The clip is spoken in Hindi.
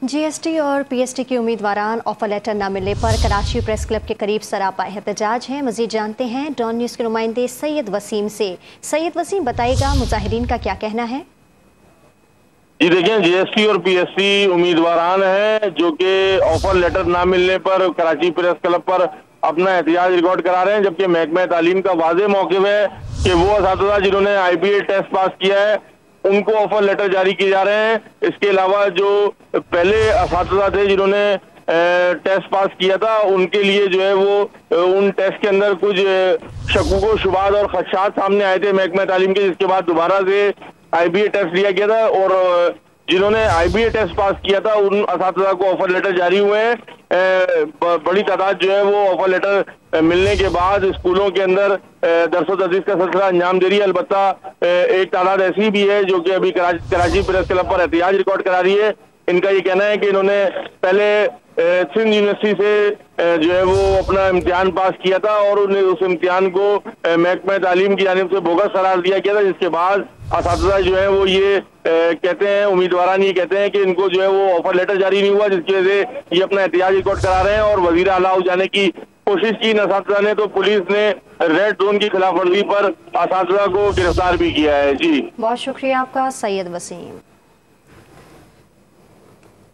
जीएसटी और पीएसटी के उम्मीदवारान ऑफर लेटर न मिलने पर कराची प्रेस क्लब के करीब सरापा एहतजाज है। मजीद जानते हैं डॉन न्यूज़ के नुमाइंदे सैयद वसीम से। सैयद वसीम, बताइएगा मुजाहिरीन का क्या कहना है? जी देखें, जीएसटी और पीएसटी उम्मीदवारान हैं जो कि ऑफर लेटर ना मिलने पर कराची प्रेस क्लब पर अपना एहतजाज रिकॉर्ड करा रहे हैं, जबकि महकमा तालीम का वाज़ेह मौक़िफ़ है कि वो असातिज़ा जिन्होंने IBA टेस्ट पास किया है उनको ऑफर लेटर जारी किए जा रहे हैं। इसके अलावा जो पहले असातिज़ा थे जिन्होंने टेस्ट पास किया था उनके लिए जो है वो उन टेस्ट के अंदर कुछ शकूक शुबात और खदशात सामने आए थे महकमा तालीम के, जिसके बाद दोबारा से IBA टेस्ट लिया गया था और जिन्होंने IBA टेस्ट पास किया था उन असातिज़ा को ऑफर लेटर जारी हुए हैं। बड़ी तादाद जो है वो ऑफर लेटर मिलने के बाद स्कूलों के अंदर दरसो तदरीस का सिलसिला अंजाम दे रही है। अलबत्ता एक तादाद ऐसी भी है जो कि अभी कराची प्रेस क्लब पर एहतजाज रिकॉर्ड करा रही है। इनका ये कहना है कि इन्होंने पहले सिंध यूनिवर्सिटी से जो है वो अपना इम्तिहान पास किया था और उन्हें उस इम्तिहान को महकमा तालीम की जानिब से बोगस करार दिया गया था, जिसके बाद असातिज़ा जो है वो ये कहते हैं, उम्मीदवारान ये कहते हैं कि इनको जो है वो ऑफर लेटर जारी नहीं हुआ, जिसकी वजह से ये अपना एहतजाज रिकॉर्ड करा रहे हैं और वजीर आला जाने की कोशिश की इन असातिज़ा ने, तो पुलिस ने रेड जोन की खिलाफ वर्जी पर असातिज़ा को गिरफ्तार भी किया है। जी, बहुत शुक्रिया आपका सैयद वसीम।